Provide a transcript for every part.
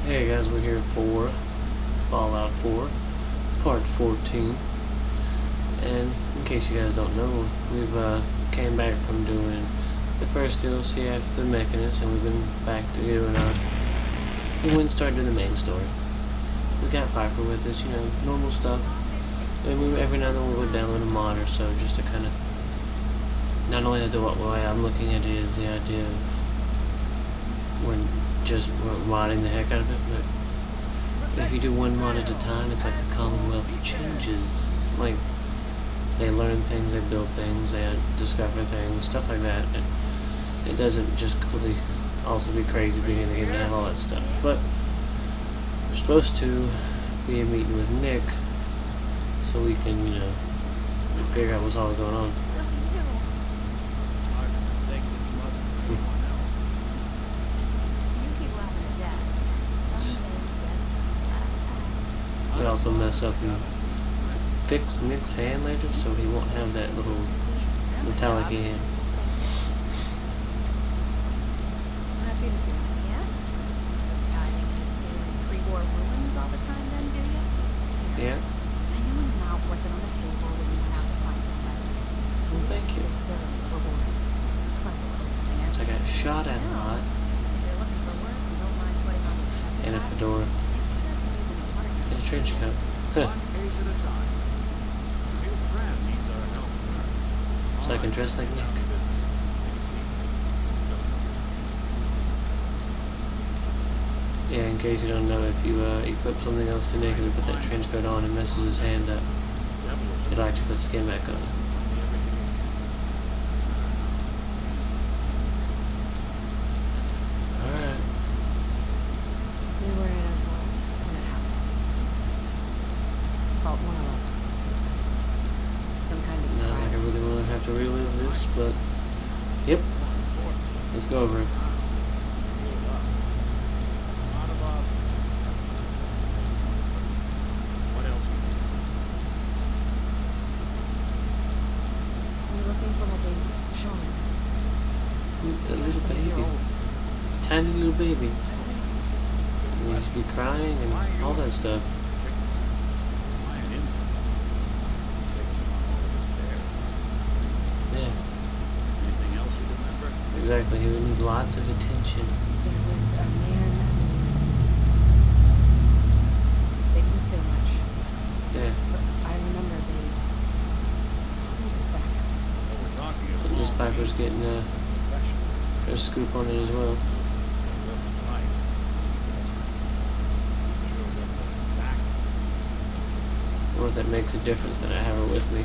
Hey guys, we're here for Fallout 4, Part 14. And in case you guys don't know, we've came back from doing the first DLC after the Mechanist, and we've been back to doing we went and started doing the main story. We got Piper with us, you know, normal stuff. And every now and then we'll go download a mod or so, just to kind of, not only the way I'm looking at it is the idea of we're modding the heck out of it, but if you do one mod at a time, it's like the Commonwealth changes. Like, they learn things, they build things, they discover things, stuff like that. It doesn't just completely also be crazy being in the game to have all that stuff. But we're supposed to be meeting with Nick so we can, you know, figure out what's all going on. We also mess up and fix Nick's hand later, so he won't have that little metallic hand. Yeah. Well, thank you. So I got shot at a lot. And a fedora. And a trench coat. So I can dress like Nick. Yeah, in case you don't know, if you equip something else to Nick and put that trench coat on, it messes his hand up. It'll actually put skin back on. Alright. We were in a vault when it happened. Vault 111. Some kind of Not like I really want to have to relive this, but yep. Let's go over it. It's a little baby. Tiny little baby. He needs to be crying and all that stuff. Yeah. Exactly, he would need lots of attention. There was a man. They didn't say much. Yeah. But I remember they pulled me back. And this Piper's getting her scoop on it as well. I don't know if that makes a difference that I have her with me.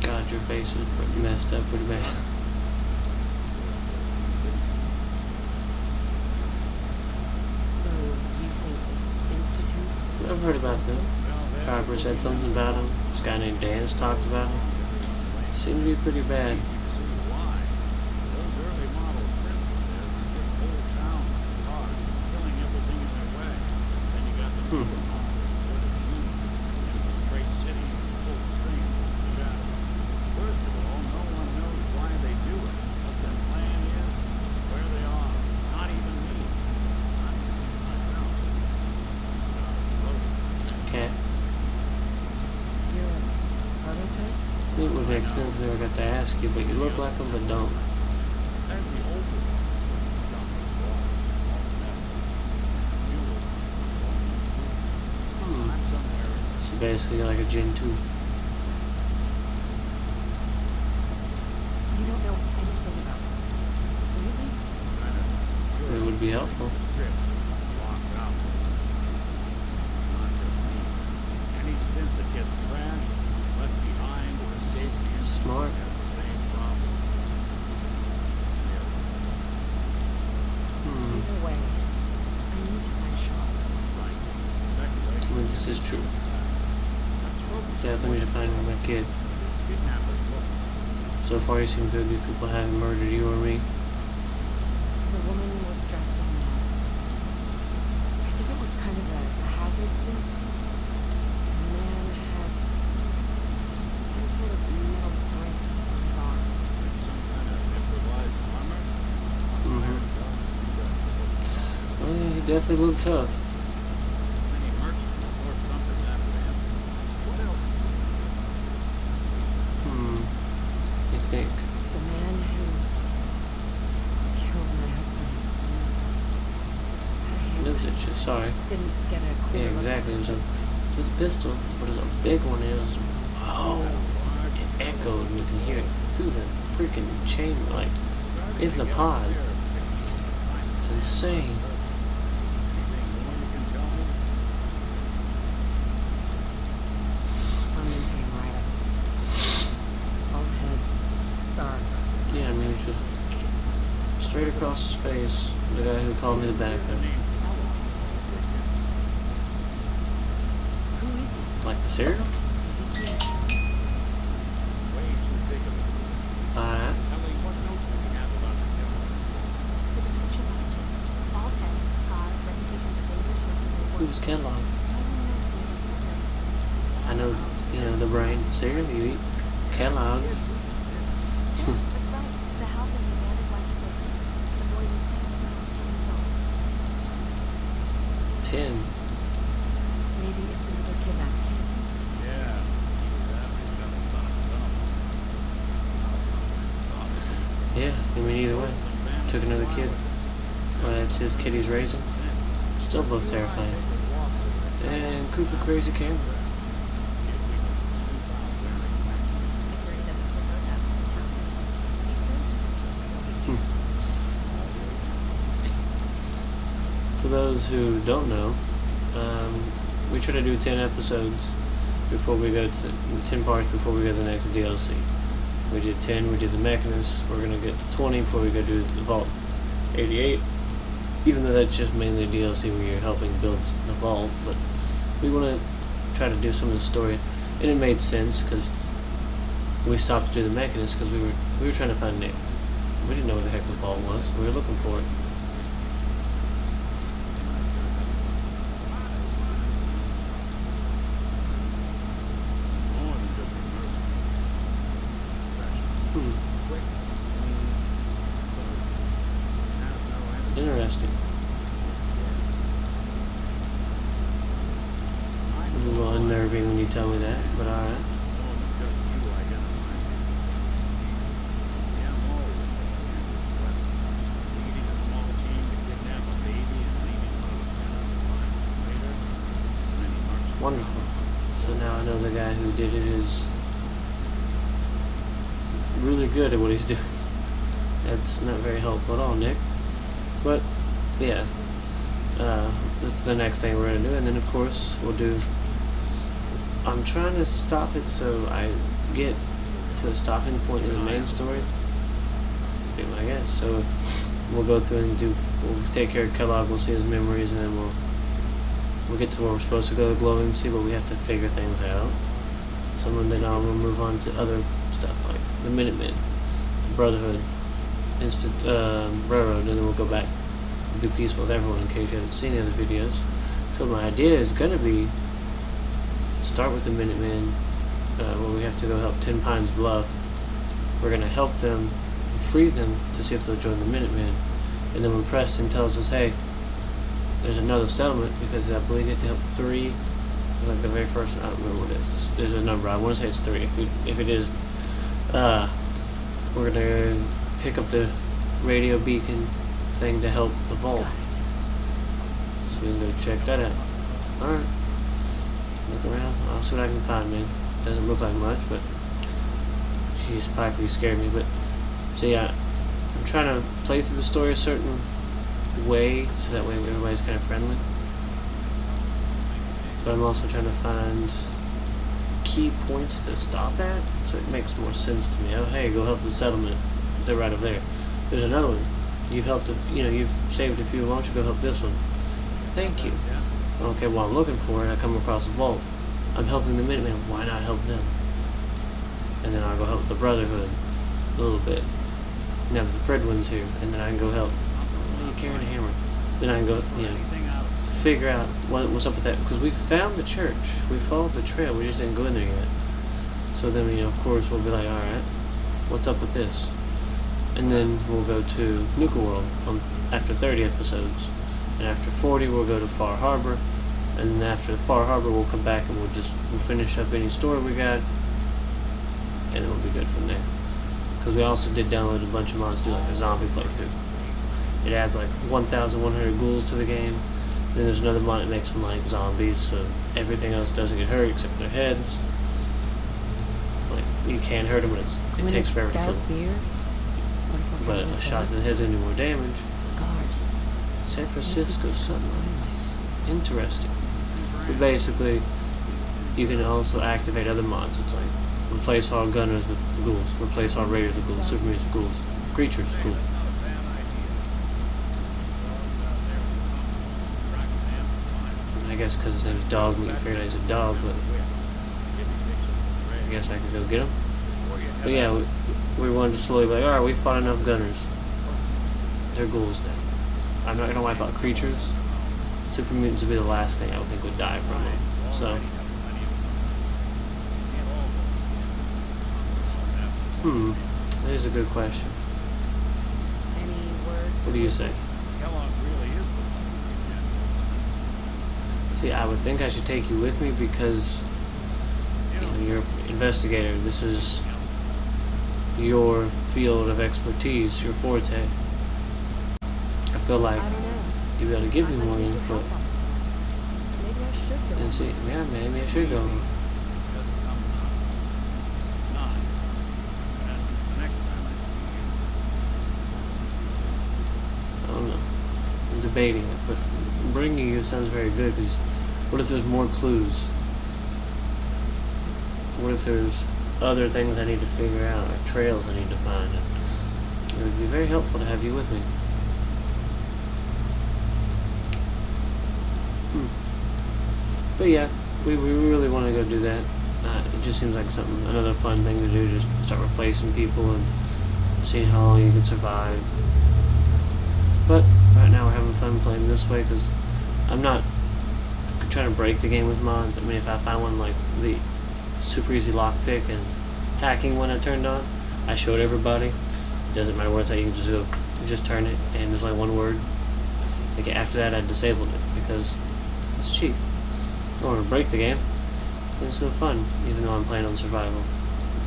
God, your face is messed up pretty bad. So, you think this institute? I've heard about them. Piper said something about them. This guy named Dan's talked about them. Seemed to be pretty bad. Okay. You're a prototype? It would make sense if I never got to ask you, but you look like them but don't. So basically like a Gen 2. You don't know anything about them. Really? It would be helpful. Smart. Either way, I need to find Sean. I mean, this is true. Definitely need to find my kid. So far you seem good. These people haven't murdered you or me. The woman was dressed in I think it was kind of a hazard suit. The man had some sort definitely looked tough. Many merchants afford something that fast. What else? You think? The man who killed my husband had a hammer. Knows it. Sorry. Didn't get a clear Yeah, look. exactly. It was a pistol, but it was a big one. It was it echoed, and you can hear it through the freaking chain, like in the pod. It's insane. Anything more you can tell me? London came right up to me. Bald head, scar across his neck. Yeah, I mean, it's just straight across his face. The guy who called me the backup, Who is he? like the cereal. Do you think he actually... Way too big of a Alright. Ellie, what notes do we have about the killer? The description matches. Bald head, scar, reputation for dangerous mercenary work. Who's Kellogg? No one knows who his employer is. I know, the brain cereal you eat. Kellogg's. Yeah, that's right. The house in the abandoned white squares. The boy we played was around 10 years old. 10. Maybe it's another kidnapped kid. Yeah. That he's got a son himself. Yeah, I mean, either way. Took another kid. It's his kid he's raising. Still both terrifying. And Cooper crazy camera. Security doesn't prefer that in the town. He could still be here. For those who don't know, we try to do 10 episodes before we go to 10 parts before we go to the next DLC. We did 10, we did the Mechanist. We're gonna get to 20 before we go do the Vault 88. Even though that's just mainly DLC where you're helping build the vault, but we want to try to do some of the story, and it made sense because we stopped to do the Mechanist because we were trying to find Nick. We didn't know where the heck the vault was. We were looking for it. More than just a mercenary. Quick, clean, has no evidence. Interesting. A little unnerving when you tell me that, but alright. More than just you identifying him. Yeah, I'm always but leading a small team to kidnap a baby and leaving one of the killers alive later. Many merchants. Wonderful. So now I know the guy who did it is really good at what he's doing. That's not very helpful at all, Nick. But, yeah. That's the next thing we're going to do. And then, of course, we'll do... I'm trying to stop it so I get to a stopping point in the main story. I guess. So, we'll go through and we'll take care of Kellogg, we'll see his memories, and then we'll get to where we're supposed to go to Glowing Sea, but we have to figure things out. Then we'll move on to other stuff like the Minutemen, Brotherhood, Railroad, and then we'll go back and do Peaceful with Everyone in case you haven't seen the other videos. So my idea is going to be start with the Minutemen, where we have to go help 10 Pines Bluff. We're going to help them, free them to see if they'll join the Minutemen. And then when Preston tells us, hey, there's another settlement, because I believe you have to help 3. Like the very first one, I don't remember what it is. There's a number. I want to say it's 3. If it is, we're gonna pick up the radio beacon thing to help the vault. So we can go check that out. All right. Look around. I'll see what I can find, man. Doesn't look like much, but she's probably scared me. But so yeah, I'm trying to play through the story a certain way so that way everybody's kind of friendly. But I'm also trying to find key points to stop at, so it makes more sense to me. Oh, hey, go help the settlement. They're right over there. There's another one. You've helped, you've saved a few. Why don't you go help this one? Thank you. Okay, well, I'm looking for it. I come across a vault. I'm helping the Minutemen. Why not help them? And then I'll go help the Brotherhood a little bit. Now that the Pridwin's here, and then I can go help. Why are you carrying a hammer? Then I can go, figure out what's up with that, because we found the church, we followed the trail, we just didn't go in there yet. So then of course we'll be like, all right, what's up with this? And then we'll go to Nuka World after 30 episodes, And after 40, we'll go to Far Harbor. And then after Far Harbor, we'll come back and we'll finish up any story we got. And then we'll be good from there. Because we also did download a bunch of mods to do like a zombie playthrough. It adds like 1,100 ghouls to the game. Then there's another mod that makes them like zombies, so everything else doesn't get hurt except for their heads. Like you can't hurt them when it takes forever to kill stout them. beer, But a shot to the head's gonna do more damage. cigars. San Francisco sunlights. Interesting. But basically, you can also activate other mods. It's like replace all gunners with ghouls, replace all raiders with ghouls, super mutants with ghouls, creatures with ghouls. I guess because his name's Dog Meat, figured out he's a dog, but I guess I could go get him. But yeah, we wanted to slowly be like, alright, we fought enough gunners. They're ghouls now. I'm not going to wipe out creatures. Super mutants would be the last thing I would think would die from them. So, that is a good question. Any words? What do you say? See, I would think I should take you with me because you're an investigator. This is your field of expertise, your forte. I feel like I don't know. you'd be able to give me I more might need your input. help on this one. Maybe I should go. And see, yeah, maybe I should go. I don't know. I'm debating it, but bringing you sounds very good because what if there's more clues? What if there's other things I need to figure out, like trails I need to find? It would be very helpful to have you with me. But yeah, we really want to go do that. It just seems like another fun thing to do, just start replacing people and seeing how long you can survive. But right now we're having fun playing this way because I'm not trying to break the game with mods. I mean, if I find one like the super easy lockpick and hacking one I turned on, I showed everybody. It doesn't matter what it's at, you can just turn it and there's only one word. Like after that I disabled it because it's cheap. I don't want to break the game. It's no fun, even though I'm playing on survival.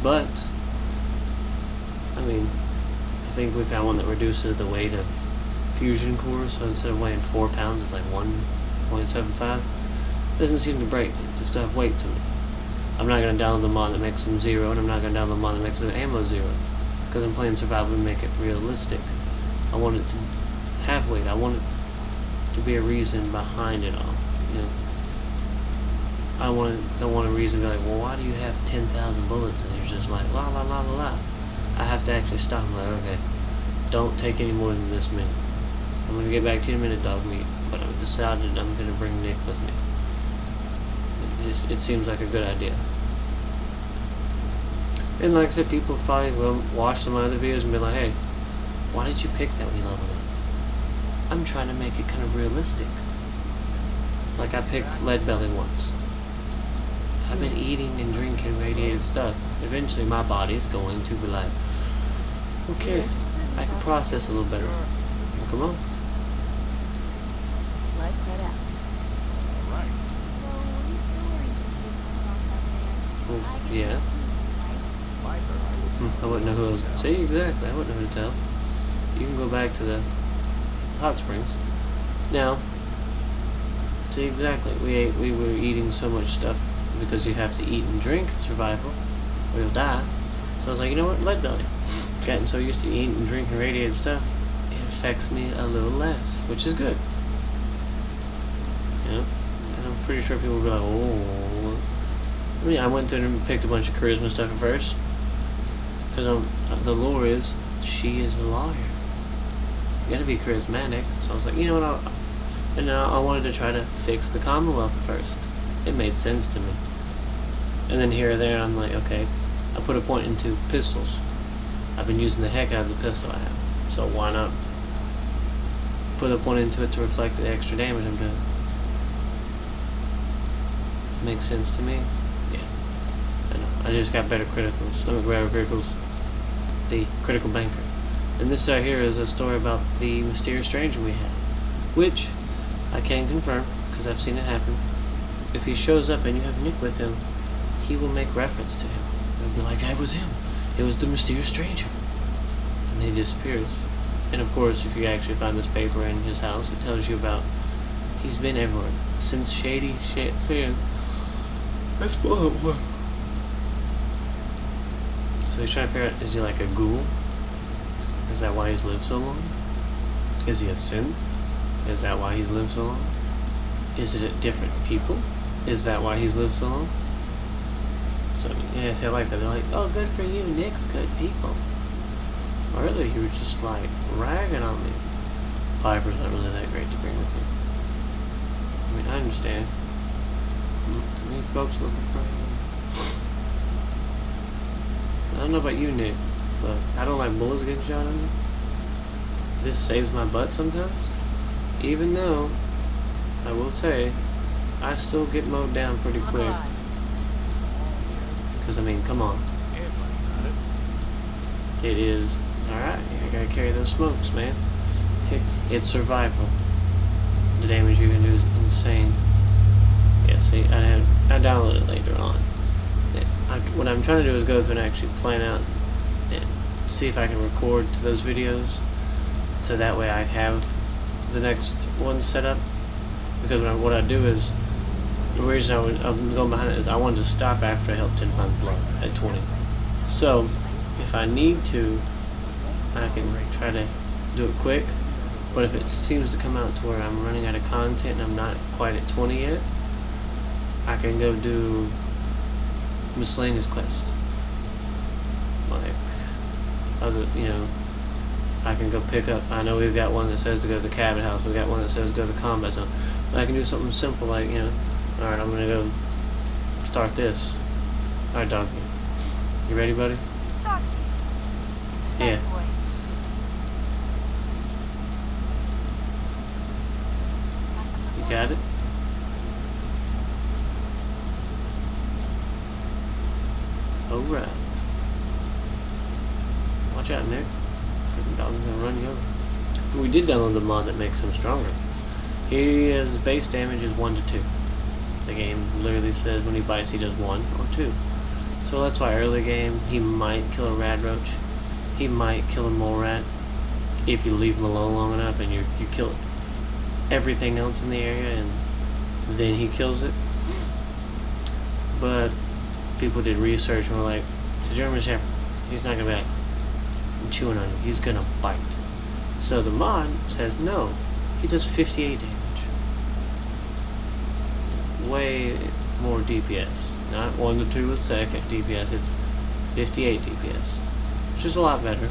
But I mean, I think we found one that reduces the weight of fusion cores, so instead of weighing 4 pounds, it's like 1.75. Doesn't seem to break things. It still have weight to it. I'm not going to download the mod that makes them 0, and I'm not going to download the mod that makes the ammo 0, because I'm playing survival to make it realistic. I want it to have weight. I want it to be a reason behind it all. You know, I don't want a reason to be like, well, why do you have 10,000 bullets? And you're just like, la la la la la. I have to actually stop and be like, okay, don't take any more than this minute. I'm going to get back to you in a minute, Dog Meat, but I've decided I'm going to bring Nick with me. It seems like a good idea. And like I said, people have probably watched some other videos and been like, hey, why did you pick that when you leveled up? I'm trying to make it kind of realistic. Like I picked Lead Belly once. I've been eating and drinking radiated stuff. Eventually my body's going to be like, okay, I can process a little better. Well, come on. Let's head out. So, what are you stories that you come across out there? Oof, I get yeah. exclusive, right? I wouldn't know who I was. See, exactly. I wouldn't know who to tell. You can go back to the hot springs. Now, see, exactly. We were eating so much stuff because you have to eat and drink in survival or you'll die. So I was like, you know what? Lead belly. Gotten so used to eating and drinking radiated stuff, it affects me a little less, which is good. You know? And I'm pretty sure people will be like, oh. I mean, I went through and picked a bunch of charisma stuff at first. Because the lore is, she is a lawyer. You gotta be charismatic. So I was like, you know what? And I wanted to try to fix the Commonwealth at first. It made sense to me. And then here or there, I'm like, okay, I put a point into pistols. I've been using the heck out of the pistol I have. So why not put a point into it to reflect the extra damage I'm doing? Makes sense to me? Yeah. I know. I just got better criticals. Let me grab criticals. The critical banker. And this right here is a story about the mysterious stranger we had. Which, I can confirm, because I've seen it happen. If he shows up and you have Nick with him, he will make reference to him. He'll be like, that was him. It was the mysterious stranger. And he disappears. And of course, if you actually find this paper in his house, it tells you about he's been everywhere. Since Shady Sands. That's what it was. So he's trying to figure out, is he like a ghoul? Is that why he's lived so long? Is he a synth? Is that why he's lived so long? Is it different people? Is that why he's lived so long? So, yeah, see, I like that. They're like, oh, good for you, Nick's good people. Earlier, he was just like ragging on me. Piper's not really that great to bring with you. I mean, I understand. I mean, folks looking for him. I don't know about you, Nick, but I don't like bullets getting shot at me. This saves my butt sometimes. Even though, I will say, I still get mowed down pretty quick. Because, I mean, come on. Everybody got it. It is. Alright, I gotta carry those smokes, man. It's survival. The damage you can do is insane. Yeah, see, I downloaded it later on. What I'm trying to do is go through and actually plan out and see if I can record to those videos, so that way I have the next one set up. Because what I do is, the reason I'm going behind it is I wanted to stop after I helped 10 pounds blood at 20. So if I need to, I can try to do it quick. But if it seems to come out to where I'm running out of content and I'm not quite at 20 yet, I can go do miscellaneous quests. Like other, I can go pick up. I know we've got one that says to go to the cabin house. We've got one that says to go to the combat zone. But I can do something simple like, alright, I'm gonna go start this. Alright, doggy. You ready, buddy? Dog meat. The sad Yeah. boy. Got something You for got it? Alright. Watch out, Nick. Freaking dog's gonna run you over. But we did download the mod that makes him stronger. His base damage is 1 to 2. The game literally says when he bites he does 1 or 2. So that's why early game he might kill a rad roach. He might kill a mole rat if you leave him alone long enough and you kill everything else in the area and then he kills it. But people did research and were like, it's a German Shepherd. He's not gonna be like chewing on you. He's gonna bite. So the mod says no. He does 58 damage. Way more DPS. Not 1 to 2 a second DPS. It's 58 DPS, which is a lot better.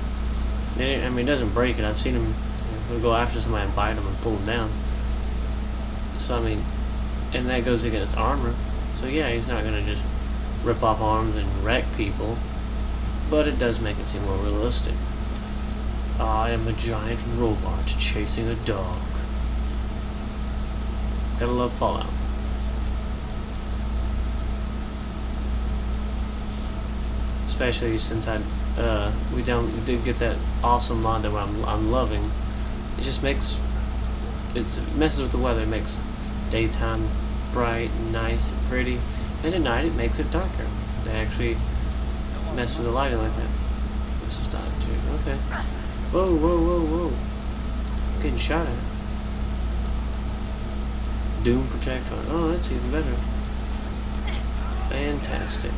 I mean, it doesn't break it. I've seen him he'll go after somebody and bite him and pull him down. So I mean, and that goes against armor. So yeah, he's not gonna just rip off arms and wreck people, but it does make it seem more realistic. I am a giant robot chasing a dog. Gotta love Fallout. Especially since we did get that awesome mod that I'm loving. It just makes it messes with the weather. It makes daytime bright and nice and pretty, and at night it makes it darker. They actually mess with the lighting like that. This is time too. Okay. Whoa, whoa, whoa, whoa! I'm getting shot at. Doom Protector. Oh, that's even better. Fantastic.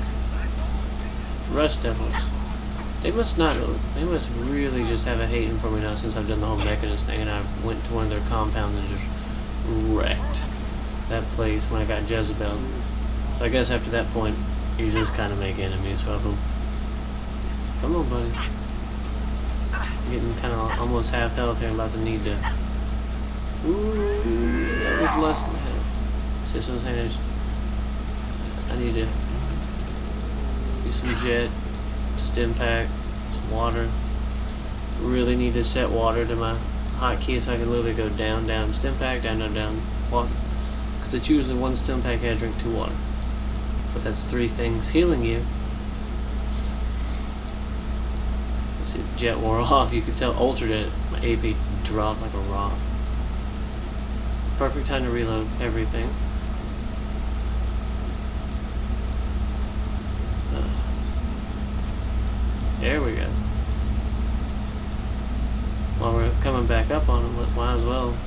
Rust Devils. They must really just have a hating for me now since I've done the whole Mechanist thing and I went to one of their compounds and just wrecked that place when I got Jezebel. So I guess after that point, you just kind of make enemies of them. Come on, buddy. I'm getting kind of almost half health here. I'm about to need to... Ooh, that was less than half. See what I'm saying? I need to use some jet, stim pack, some water. Really need to set water to my hotkey so I can literally go down, down, stim pack, down, down, down, water. Because it's usually one stim pack, I drink 2 water. But that's 3 things healing you. See, the jet wore off. You could tell Ultra Jet, my AP dropped like a rock. perfect time to reload everything. There we go. While we're coming back up on them, might as well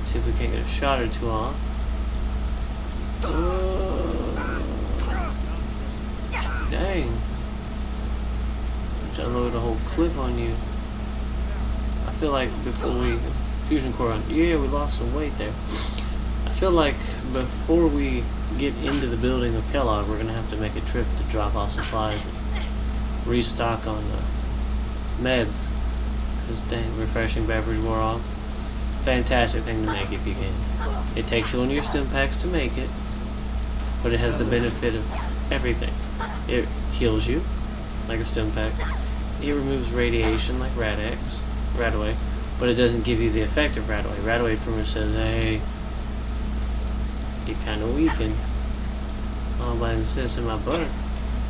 see if we can't get a shot or two off. Dang. Just unloaded a whole clip on you. I feel like before we... Fusion core on. Yeah, we lost some weight there. I feel like before we get into the building of Kellogg, we're going to have to make a trip to drop off supplies and restock on meds. Because dang, refreshing beverage wore off. Fantastic thing to make if you can. It takes one of your stim packs to make it, but it has the benefit of everything. It heals you, like a stim pack. It removes radiation, like Radaway, but it doesn't give you the effect of Radaway. Radaway pretty much says, hey, you kind of weaken. Oh, but instead of my butt,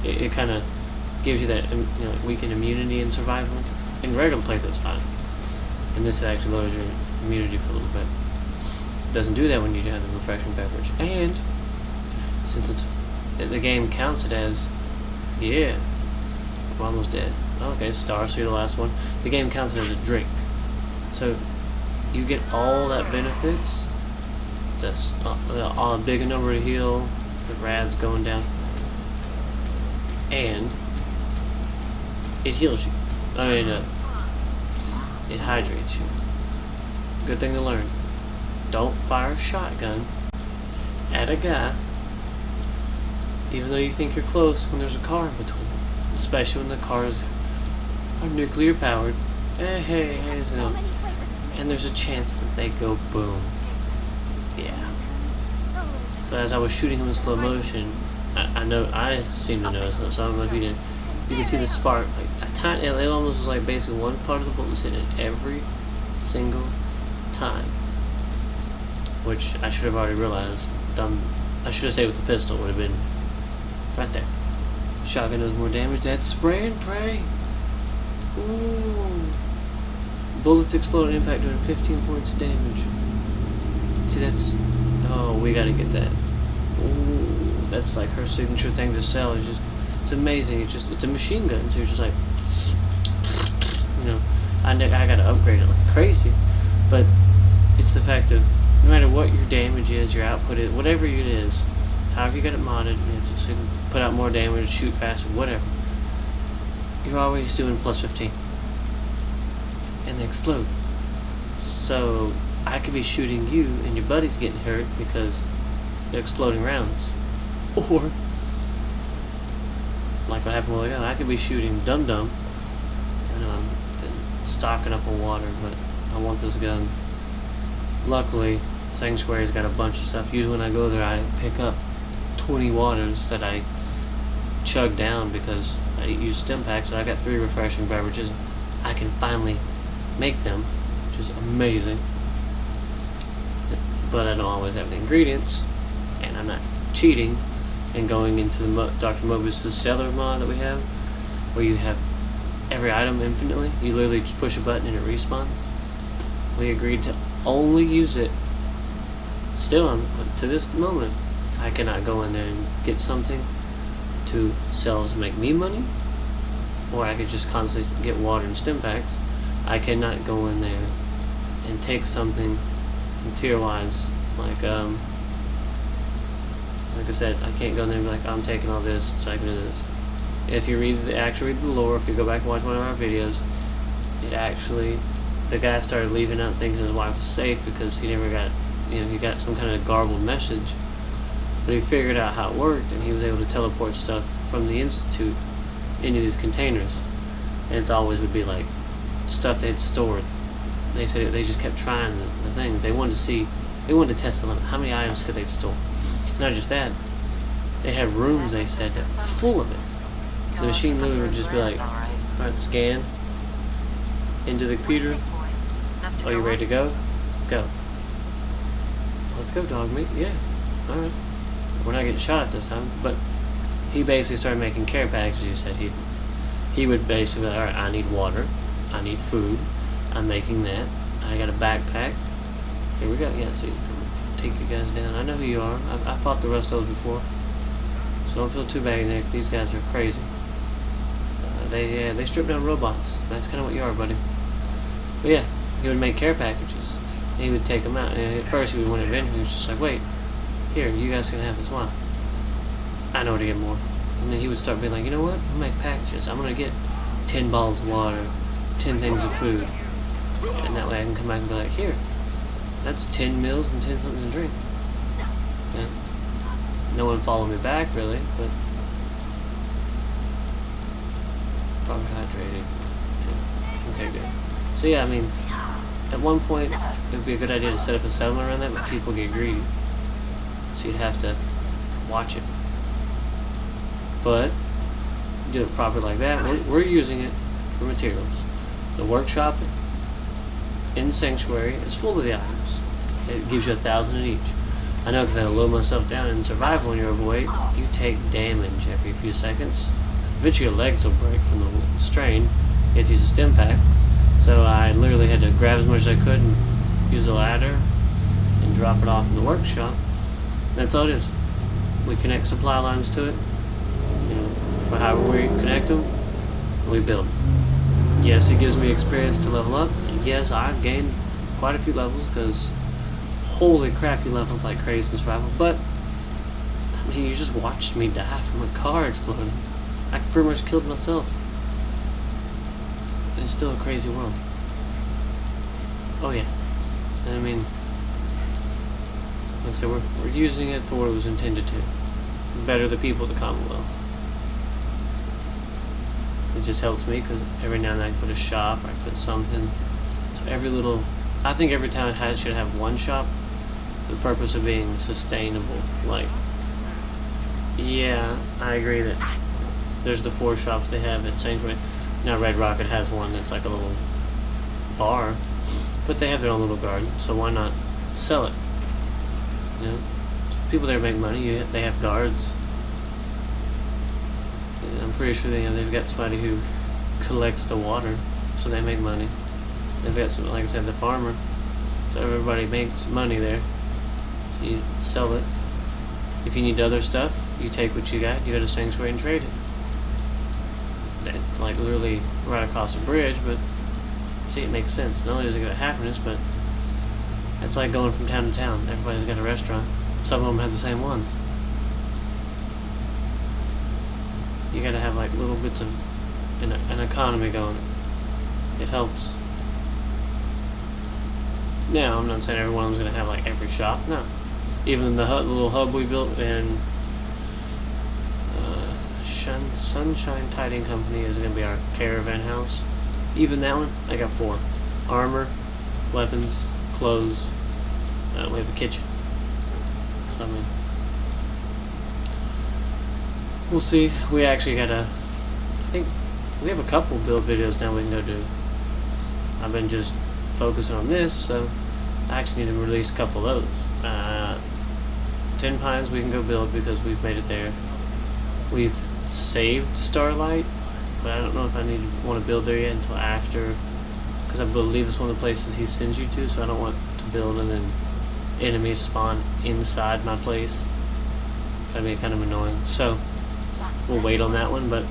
it kind of gives you that, you know, weakened immunity and survival. In regular playthrough, it's fine. And this actually lowers your immunity for a little bit. It doesn't do that when you have the refreshing beverage. And since the game counts it as, yeah, we're almost dead. Okay, star, so you're the last one. The game counts it as a drink. So you get all that benefits. That's a bigger number to heal. The rad's going down. And it heals you. I mean, it hydrates you. Good thing to learn. Don't fire a shotgun at a guy, even though you think you're close, when there's a car in between. Especially when the cars are nuclear powered. Hey, so, and there's a chance that they go boom. Yeah. So as I was shooting him in slow motion, I seem to notice, so I don't know if you did. You can see the spark, like a tiny. It almost was like basically one part of the bullet was hitting every single time, which I should have already realized. Dumb. I should have stayed with the pistol. Would have been right there. Shotgun does more damage. That's spray and pray. Ooh. Bullets explode on impact, doing 15 points of damage. See, that's... Oh, we gotta get that. Ooh, that's like her signature thing to sell. It's just... It's amazing. It's a machine gun, so you're just like... You know, I gotta upgrade it like crazy. But it's the fact of no matter what your damage is, your output is, whatever it is, however you got it modded, you know, so you can put out more damage, shoot faster, whatever. You're always doing plus 15. And they explode. So I could be shooting you and your buddy's getting hurt because they're exploding rounds. Or, like what happened with the gun, I could be shooting Dum Dum and stocking up on water, but I want this gun. Luckily, Sang Square's got a bunch of stuff. Usually when I go there, I pick up 20 waters that I chug down because I use stim packs, so I got 3 refreshing beverages. I can finally make them, which is amazing. But I don't always have the ingredients, and I'm not cheating and going into the Dr. Mobius' seller mod that we have, where you have every item infinitely. You literally just push a button and it respawns. We agreed to only use it. Still, to this moment, I cannot go in there and get something to sell to make me money, or I could just constantly get water and stim packs. I cannot go in there and take something tier-wise, like I said, I can't go in there and be like, I'm taking all this so I can do this. If you read the lore, if you go back and watch one of our videos, it actually, the guy started leaving out thinking his wife was safe because he never got, he got some kind of garbled message. But he figured out how it worked, and he was able to teleport stuff from the Institute into these containers. And it always would be like stuff they had stored. They said they just kept trying the thing. They wanted to test the limit. How many items could they store? Not just that, they had rooms, they said, full of it. The machine literally would just be like, alright, scan into the computer. Are you ready to go? Go. Let's go, dog meat. Yeah. Alright. We're not getting shot at this time, but he basically started making care packages. He said he would basically be like, alright, I need water, I need food, I'm making that, I got a backpack, Here we go. Yeah, see, take you guys down. I know who you are. I fought the rest of those before, so don't feel too bad, Nick. These guys are crazy. They strip down robots. That's kind of what you are, buddy. But yeah, he would make care packages. And he would take them out. And at first, he would want to invent. He was just like, wait, here, you guys can have this one. I know where to get more. And then he would start being like, you know what? I'll make packages. I'm gonna get 10 bottles of water, 10 things of food, and that way I can come back and be like, here, that's 10 meals and 10 something to drink. Yeah. No one followed me back really, but probably hydrated. Okay, good. So yeah, I mean, at one point it would be a good idea to set up a settlement around that, but people get greedy, so you'd have to watch it. But do it properly like that. We're using it for materials. The workshop in Sanctuary is full of the items. It gives you 1,000 in each. I know because I load myself down in survival when you're overweight. You take damage every few seconds. Eventually your legs will break from the strain. You have to use a stim pack. So I literally had to grab as much as I could and use a ladder and drop it off in the workshop. That's all it is. We connect supply lines to it. You know, for however we connect them, we build. Yes, it gives me experience to level up. Yes, I've gained quite a few levels because holy crap, you level up like crazy in survival. But I mean, you just watched me die from a car exploding. I pretty much killed myself. It's still a crazy world. Oh yeah, and I mean, like I said, we're using it for what it was intended to. Better the people of the Commonwealth. It just helps me because every now and then I can put a shop, or I can put something. So I think every town I should have one shop for the purpose of being sustainable. Like, yeah, I agree that there's the 4 shops they have at Sanctuary. Now Red Rocket has one that's like a little bar, but they have their own little garden, so why not sell it? You know, people there make money. They have guards. I'm pretty sure they've got somebody who collects the water, so they make money. They've got some, like I said, the farmer, so everybody makes money there. So you sell it. If you need other stuff, you take what you got. You go to Sanctuary and trade it. That's like literally right across the bridge, but see, it makes sense. Not only does it give happiness, but it's like going from town to town. Everybody's got a restaurant. Some of them have the same ones. You gotta have like little bits of an economy going. It helps. Now, I'm not saying every one of them's gonna have like every shop. No. Even the little hub we built in Sunshine Tiding Company is gonna be our caravan house. Even that one, I got 4: armor, weapons, clothes. We have a kitchen. So I mean, we'll see. We actually got I think we have a couple build videos now we can go do. I've been just focusing on this, so I actually need to release a couple of those. 10 Pines we can go build because we've made it there. We've saved Starlight, but I don't know if I want to build there yet until after, because I believe it's one of the places he sends you to, so I don't want to build and then enemies spawn inside my place. That'd be kind of annoying. So we'll wait on that one, but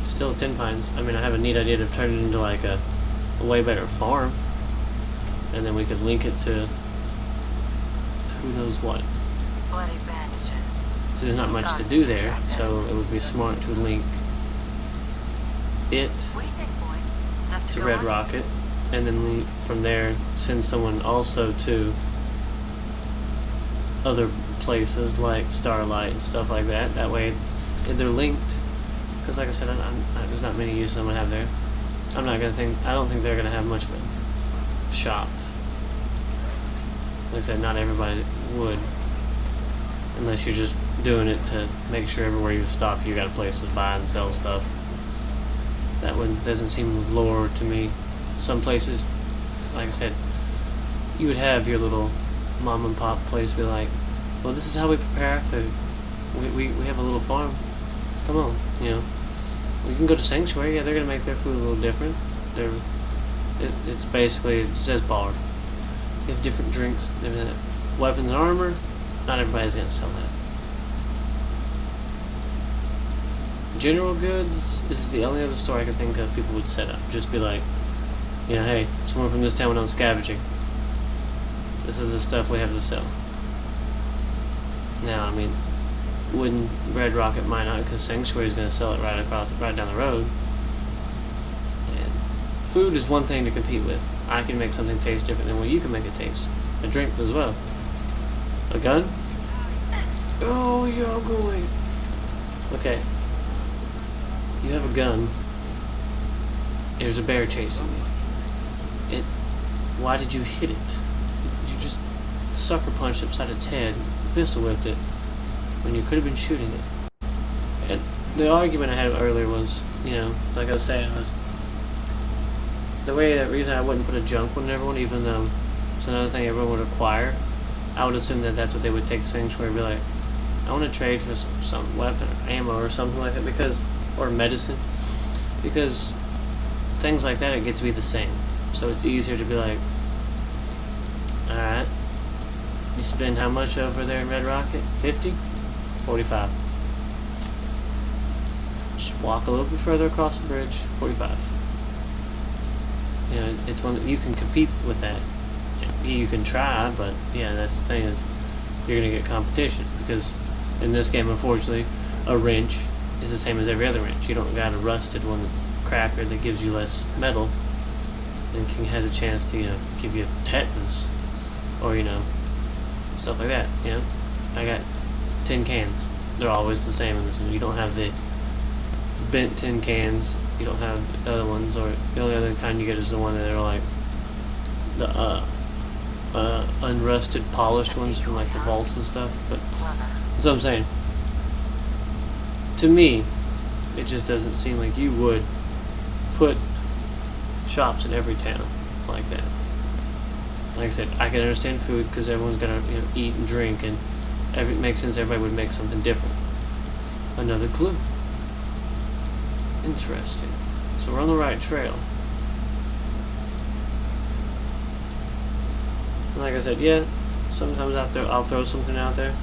still 10 Pines. I mean, I have a neat idea to turn it into like a way better farm, and then we could link it to who knows what. Bloody bandages. So there's not much to do there, so it would be smart to link it What do you think, boy? Enough to go Red on? Rocket, and then from there send someone also to other places like Starlight and stuff like that. That way they're linked, because like I said, there's not many uses I'm gonna have there. I don't think they're gonna have much of a shop. Like I said, not everybody would, unless you're just doing it to make sure everywhere you stop you got a place to buy and sell stuff. That one doesn't seem lore to me. Some places, like I said, you would have your little mom and pop place be like, well, this is how we prepare our food. We have a little farm. Come on, you know. We can go to Sanctuary. Yeah, they're gonna make their food a little different. It's basically, it says bar. You have different drinks, different weapons and armor. Not everybody's gonna sell that. General goods is the only other store I can think of people would set up. Just be like, you know, hey, someone from this town went on scavenging. This is the stuff we have to sell. Now, I mean, wouldn't Red Rocket might not, because Sanctuary is going to sell it right down the road. And food is one thing to compete with. I can make something taste different than what you can make it taste. A drink as well. A gun? Oh, you're going. Okay. You have a gun. There's a bear chasing you. Why did you hit it? You just sucker punched upside its head, pistol whipped it, when you could have been shooting it. And the argument I had earlier was, you know, like I was saying, was the reason I wouldn't put a junk one in everyone, even though it's another thing everyone would acquire. I would assume that that's what they would take Sanctuary and be like, I want to trade for some weapon or ammo or something like that, or medicine, because things like that, it get to be the same. So it's easier to be like, alright, you spend how much over there in Red Rocket? 50? 45. Just walk a little bit further across the bridge, 45. You know, it's one that you can compete with that. You can try, but yeah, that's the thing, is you're gonna get competition, because in this game, unfortunately, a wrench is the same as every other wrench. You don't got a rusted one that's crappier that gives you less metal and has a chance to, you know, give you tetanus or, you know, stuff like that. You know, I got tin cans. They're always the same in this one. You don't have the bent tin cans. You don't have the other ones, or the only other kind you get is the one that are like the unrusted, polished ones from like the vaults and stuff. But that's what I'm saying. To me, it just doesn't seem like you would put shops in every town like that. Like I said, I can understand food because everyone's gonna, you know, eat and drink, and it makes sense. Everybody would make something different. Another clue. Interesting. So we're on the right trail. Like I said, yeah, sometimes I'll throw something out there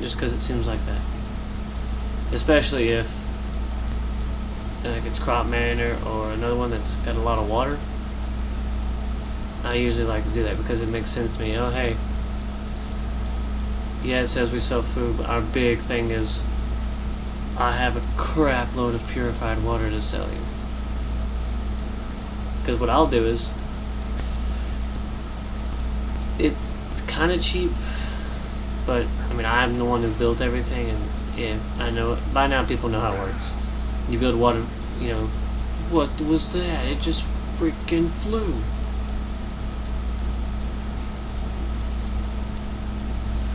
just because it seems like that. Especially if like it's Crop Manor or another one that's got a lot of water. I usually like to do that because it makes sense to me. Oh, hey, yeah, it says we sell food, but our big thing is I have a crap load of purified water to sell you. Because what I'll do is, it's kind of cheap, but I mean, I'm the one who built everything, and yeah, I know by now people know how it works. You build water, you know, what was that? It just freaking flew.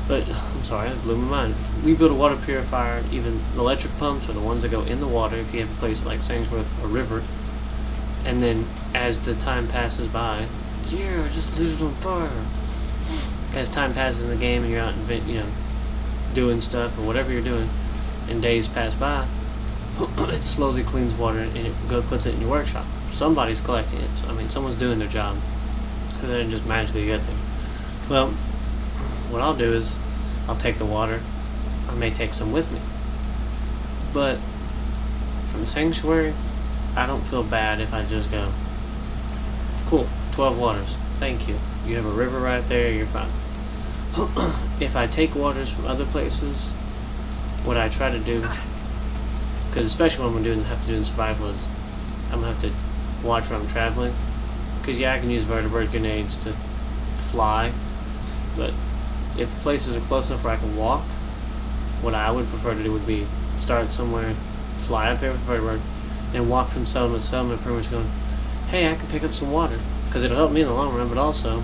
But I'm sorry, that blew my mind. We build a water purifier, even electric pumps, or the ones that go in the water if you have a place like Sangsworth, a river. And then as the time passes by, yeah, I just lit it on fire. As time passes in the game and you're out, you know, doing stuff or whatever you're doing, and days pass by, it slowly cleans water and it puts it in your workshop. Somebody's collecting it. So, I mean, someone's doing their job. So they didn't just magically get there. Well, what I'll do is I'll take the water. I may take some with me. But from Sanctuary, I don't feel bad if I just go, cool, 12 waters. Thank you. You have a river right there, you're fine. If I take waters from other places, what I try to do, because especially when I'm have to do in survival, is I'm going to have to watch where I'm traveling. Because yeah, I can use vertebrate grenades to fly, but if places are close enough where I can walk, what I would prefer to do would be start somewhere, fly up here with vertebrate, and walk from settlement to settlement, pretty much going, hey, I can pick up some water, because it'll help me in the long run, but also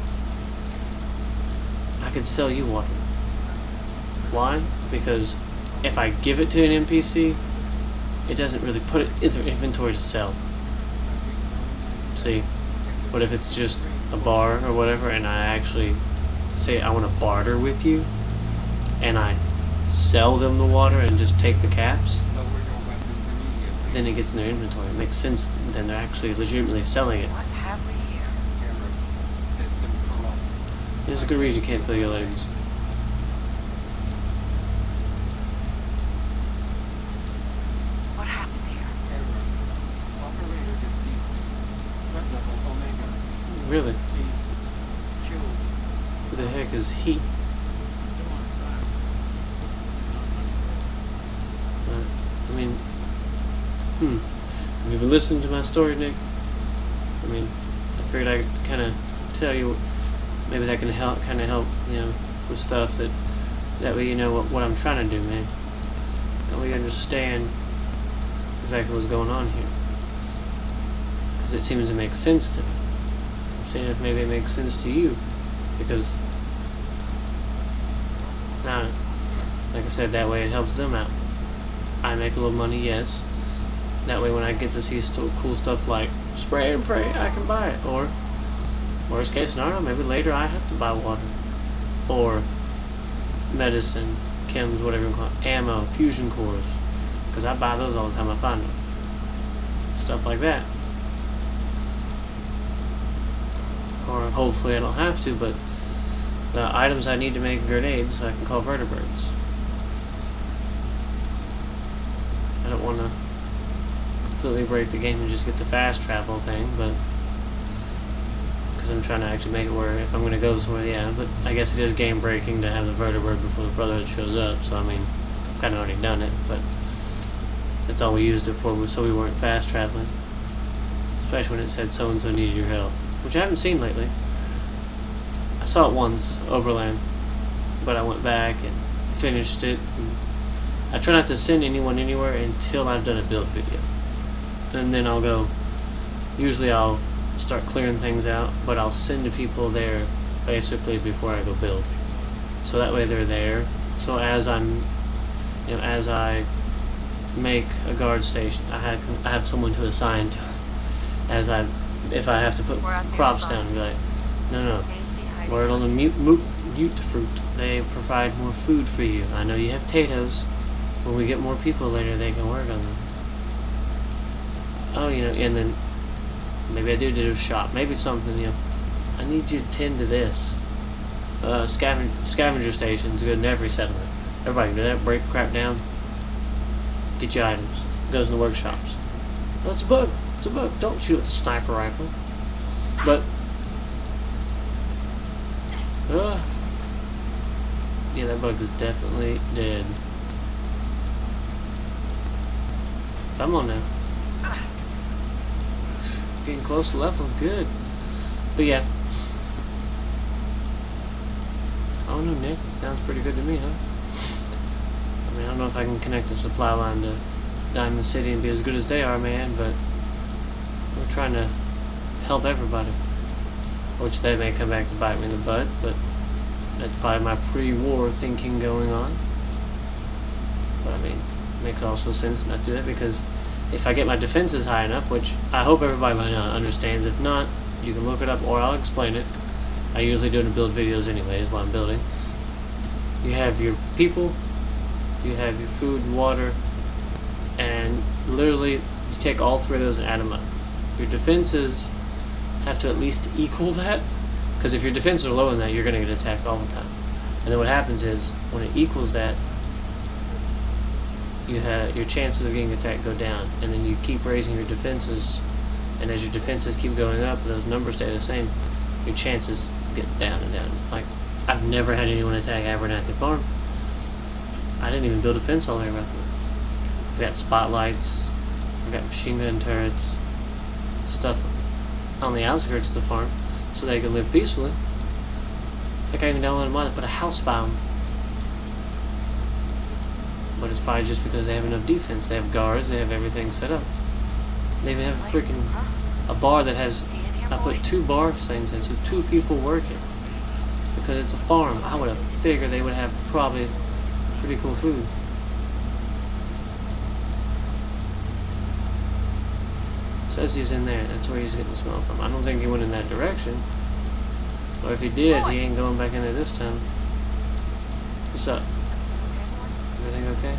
I could sell you water. Why? Because if I give it to an NPC, it doesn't really put it in their inventory to sell. See? But if it's just a bar or whatever, and I actually say I want to barter with you, and I sell them the water and just take the caps, then it gets in their inventory. It makes sense. Then they're actually legitimately selling it. What have we here? There's a good reason you can't feel your legs. What happened here? Error. Operator deceased. Threat level Omega. Really? He killed. Who the heck is he? Still on track. Not much further. I mean, have you been listening to my story, Nick? I mean, I figured I'd kind of tell you, maybe that can help, you know, with stuff that way you know what I'm trying to do, man. And we understand exactly what's going on here. Because it seems to make sense to me. I'm saying if maybe it makes sense to you. Because, now, like I said, that way it helps them out. I make a little money, yes. That way when I get to see cool stuff like spray and pray, I can buy it. Or, worst case scenario, maybe later I have to buy water. Or medicine, chems, whatever you call it, ammo, fusion cores. Because I buy those all the time, I find them. Stuff like that. Or hopefully I don't have to, but the items I need to make grenades so I can call vertebrates. I don't want to completely break the game and just get the fast travel thing, but because I'm trying to actually make it where if I'm going to go somewhere, yeah, but I guess it is game breaking to have the vertebrate before the Brotherhood shows up, so I mean, I've kind of already done it, but that's all we used it for, so we weren't fast traveling, especially when it said so-and-so needed your help, which I haven't seen lately. I saw it once, Overland, but I went back and finished it. And I try not to send anyone anywhere until I've done a build video. And then I'll go, usually I'll start clearing things out, but I'll send the people there basically before I go build. So that way they're there. So as as I make a guard station, I have someone to assign to it. If I have to put crops down and be like, no. Word on the mute fruit. They provide more food for you. I know you have potatoes. When we get more people later, they can work on this. Oh, and then maybe I do a shop. Maybe something, I need you to tend to this. Scavenger station's good in every settlement. Everybody can do that. Break crap down. Get your items. Goes in the workshops. Oh, it's a bug. It's a bug. Don't shoot with a sniper rifle. But yeah, that bug is definitely dead. Come on now. Getting close to level, good. But yeah. I don't know, Nick. It sounds pretty good to me, huh? I mean, I don't know if I can connect the supply line to Diamond City and be as good as they are, man, but we're trying to help everybody. Which they may come back to bite me in the butt, but that's probably my pre-war thinking going on. But I mean, it makes also sense not to do that, because if I get my defenses high enough, which I hope everybody understands, if not, you can look it up or I'll explain it. I usually do it in build videos anyways while I'm building. You have your people, you have your food and water, and literally you take all three of those and add them up. Your defenses have to at least equal that, because if your defenses are lower than that, you're going to get attacked all the time. And then what happens is, when it equals that, your chances of getting attacked go down, and then you keep raising your defenses, and as your defenses keep going up, those numbers stay the same, your chances get down and down. Like, I've never had anyone attack Abernathy Farm. I didn't even build a fence all the way around it. We got spotlights, we got machine gun turrets, stuff on the outskirts of the farm, so they can live peacefully. Like, I even downloaded a mod that put a house by them. But it's probably just because they have enough defense. They have guards, they have everything set up. They even have a freaking a bar that has, I put 2 bar things in, so 2 people working. Because it's a farm. I would have figured they would have probably pretty cool food. Says he's in there. That's where he's getting the smell from. I don't think he went in that direction. Or if he did, he ain't going back in there this time. What's up? Everything okay?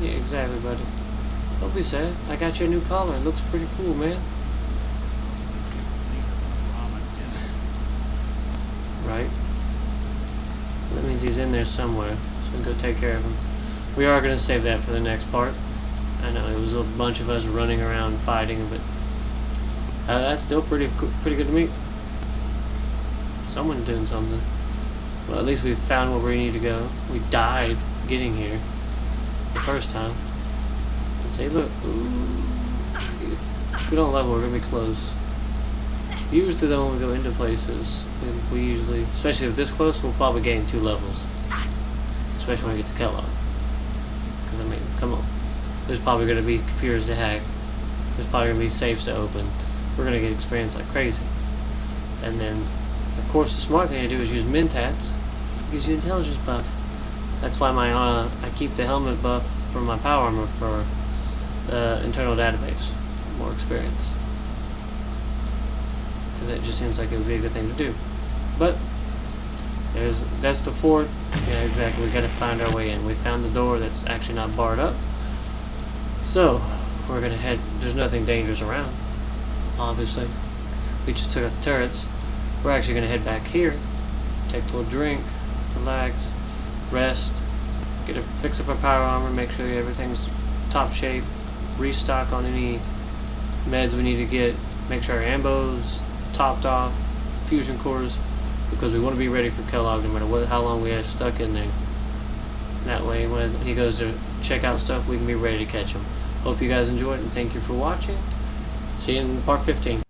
Yeah, exactly, buddy. Don't be sad. I got you a new collar. It looks pretty cool, man. Right? That means he's in there somewhere. So go take care of him. We are going to save that for the next part. I know it was a bunch of us running around fighting, but that's still pretty good to me. Someone's doing something. Well, at least we found where we need to go. We died getting here the first time. And see, look. Ooh. If we don't level, we're going to be close. Usually, though, when we go into places, we usually, especially if this close, we'll probably gain 2 levels. Especially when we get to Kellogg. Because, I mean, come on. There's probably going to be computers to hack. There's probably going to be safes to open. We're going to get experience like crazy. And then, of course, the smart thing to do is use Mentats. It gives you intelligence buff. That's why I keep the helmet buff for my power armor for the internal database. More experience. Because it just seems like it would be a good thing to do. But that's the fort. Yeah, exactly. We got to find our way in. We found the door that's actually not barred up. So we're gonna head. There's nothing dangerous around. Obviously, we just took out the turrets. We're actually gonna head back here, take a little drink, relax, rest, fix up our power armor, make sure everything's top shape, restock on any meds we need to get, make sure our ambo's topped off, fusion cores, because we want to be ready for Kellogg no matter how long we have stuck in there. That way, when he goes to check out stuff, we can be ready to catch him. Hope you guys enjoyed, and thank you for watching. See you in part 15.